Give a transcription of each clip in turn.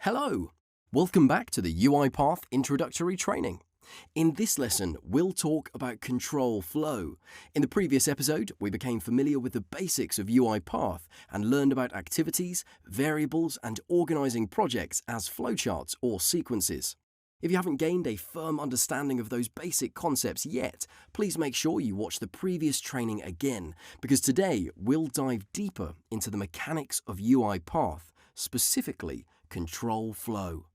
Hello! Welcome back to the UiPath Introductory Training. In this lesson, we'll talk about control flow. In the previous episode, we became familiar with the basics of UiPath and learned about activities, variables, and organizing projects as flowcharts or sequences. If you haven't gained a firm understanding of those basic concepts yet, please make sure you watch the previous training again, because today we'll dive deeper into the mechanics of UiPath, specifically control flow.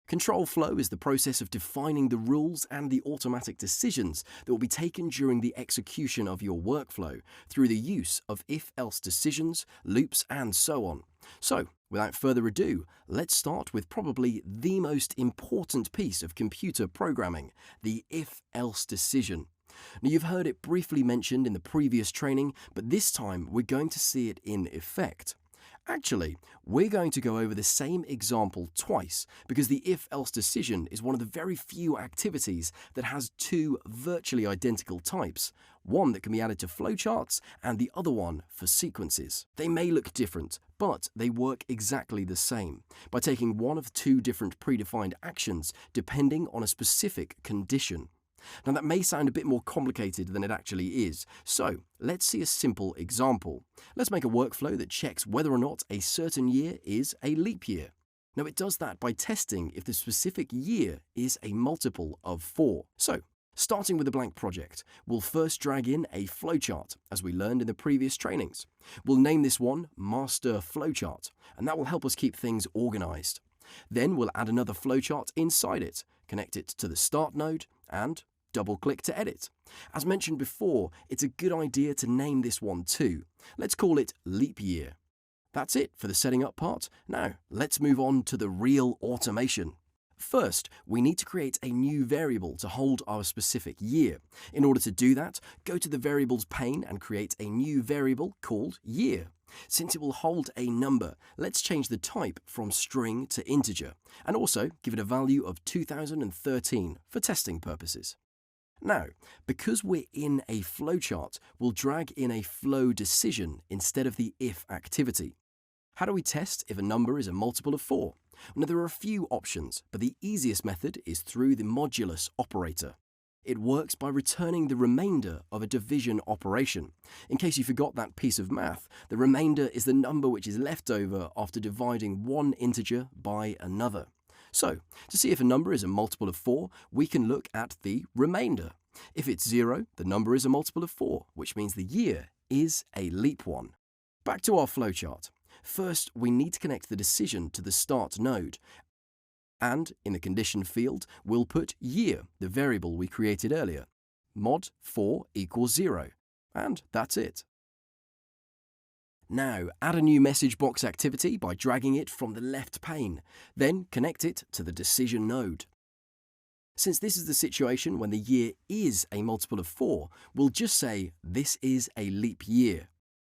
Control flow is the process of defining the rules and the automatic decisions that will be taken during the execution of your workflow through the use of if-else decisions, loops, and so on. So, without further ado, let's start with probably the most important piece of computer programming, the if-else decision. Now, you've heard it briefly mentioned in the previous training, but this time we're going to see it in effect. Actually, we're going to go over the same example twice because the if-else decision is one of the very few activities that has two virtually identical types, one that can be added to flowcharts and the other one for sequences. They may look different, but they work exactly the same by taking one of two different predefined actions depending on a specific condition. Now, that may sound a bit more complicated than it actually is, so let's see a simple example. Let's make a workflow that checks whether or not a certain year is a leap year. Now, it does that by testing if the specific year is a multiple of 4. So, starting with a blank project, we'll first drag in a flowchart, as we learned in the previous trainings. We'll name this one Master Flowchart, and that will help us keep things organized. Then we'll add another flowchart inside it, connect it to the Start node, and double-click to edit. As mentioned before, it's a good idea to name this one too. Let's call it Leap Year. That's it for the setting up part. Now, let's move on to the real automation. First, we need to create a new variable to hold our specific year. In order to do that, go to the Variables pane and create a new variable called Year. Since it will hold a number, let's change the type from string to integer, and also give it a value of 2013 for testing purposes. Now, because we're in a flowchart, we'll drag in a flow decision instead of the if activity. How do we test if a number is a multiple of 4? Now, there are a few options, but the easiest method is through the modulus operator. It works by returning the remainder of a division operation. In case you forgot that piece of math, the remainder is the number which is left over after dividing one integer by another. So, to see if a number is a multiple of 4, we can look at the remainder. If it's 0, the number is a multiple of 4, which means the year is a leap one. Back to our flowchart. First, we need to connect the decision to the Start node. And in the condition field, we'll put year, the variable we created earlier. Mod 4 equals 0. And that's it. Now, add a new message box activity by dragging it from the left pane. Then connect it to the decision node. Since this is the situation when the year is a multiple of 4, we'll just say this is a leap year.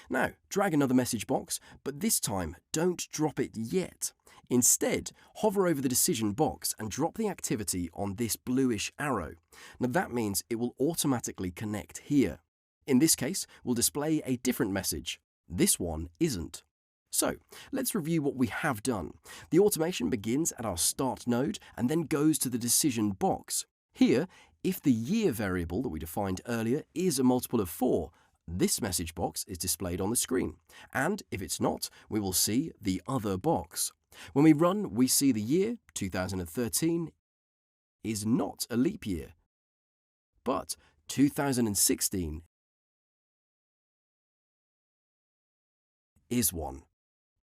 Now, drag another message box, but this time don't drop it yet. Instead, hover over the decision box and drop the activity on this bluish arrow. Now, that means it will automatically connect here. In this case, we'll display a different message. This one isn't. So, let's review what we have done. The automation begins at our Start node and then goes to the decision box. Here, if the year variable that we defined earlier is a multiple of 4, this message box is displayed on the screen. And if it's not, we will see the other box. When we run, we see the year, 2013, is not a leap year. But 2016 is one.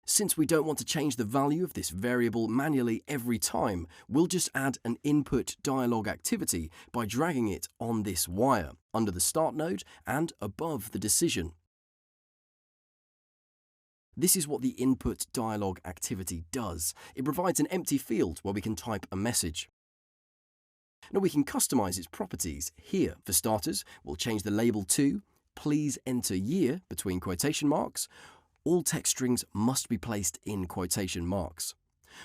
Since we don't want to change the value of this variable manually every time, we'll just add an input dialog activity by dragging it on this wire, under the Start node and above the decision. This is what the input dialog activity does. It provides an empty field where we can type a message. Now, we can customize its properties here. For starters, we'll change the label to "Please enter year" between quotation marks. All text strings must be placed in quotation marks.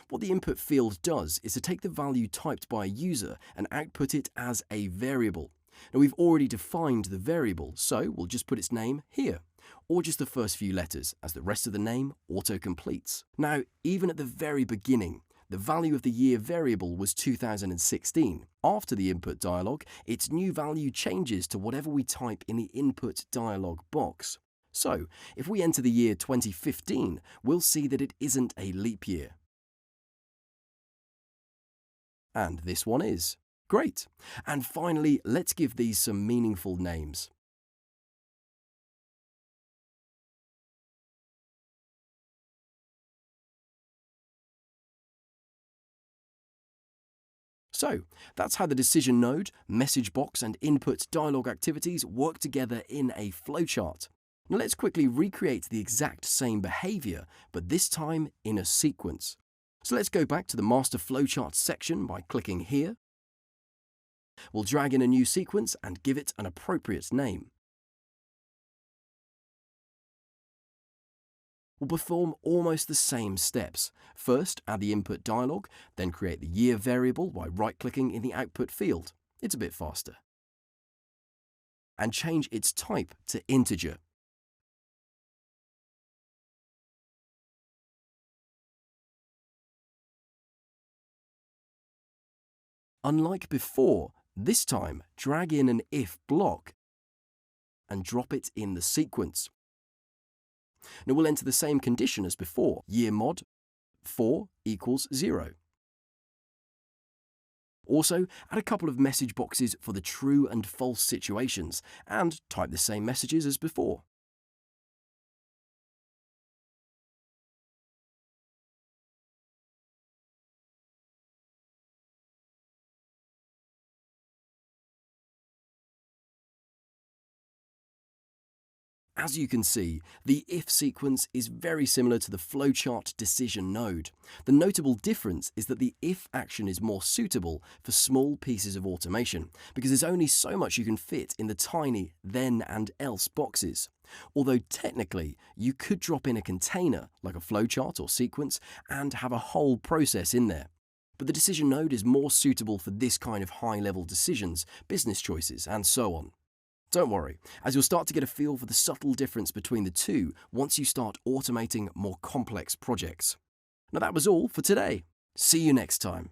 What the input field does is to take the value typed by a user and output it as a variable. Now, we've already defined the variable, so we'll just put its name here, or just the first few letters, as the rest of the name auto-completes. Now, even at the very beginning, The value of the year variable was 2016. After the input dialog, its new value changes to whatever we type in the input dialog box. So, if we enter the year 2015, we'll see that it isn't a leap year. And this one is. Great. And finally, let's give these some meaningful names. So, that's how the decision node, message box, and input dialog activities work together in a flowchart. Now let's quickly recreate the exact same behavior, but this time in a sequence. So let's go back to the master flowchart section by clicking here. We'll drag in a new sequence and give it an appropriate name. We'll perform almost the same steps. First, add the input dialog, then create the year variable by right-clicking in the output field. It's a bit faster. And change its type to integer. Unlike before, this time drag in an if block and drop it in the sequence. Now we'll enter the same condition as before, year mod 4 equals 0. Also, add a couple of message boxes for the true and false situations, and type the same messages as before. As you can see, the if sequence is very similar to the flowchart decision node. The notable difference is that the if action is more suitable for small pieces of automation, because there's only so much you can fit in the tiny then and else boxes. Although technically, you could drop in a container, like a flowchart or sequence, and have a whole process in there. But the decision node is more suitable for this kind of high-level decisions, business choices, and so on. Don't worry, as you'll start to get a feel for the subtle difference between the two once you start automating more complex projects. Now that was all for today. See you next time.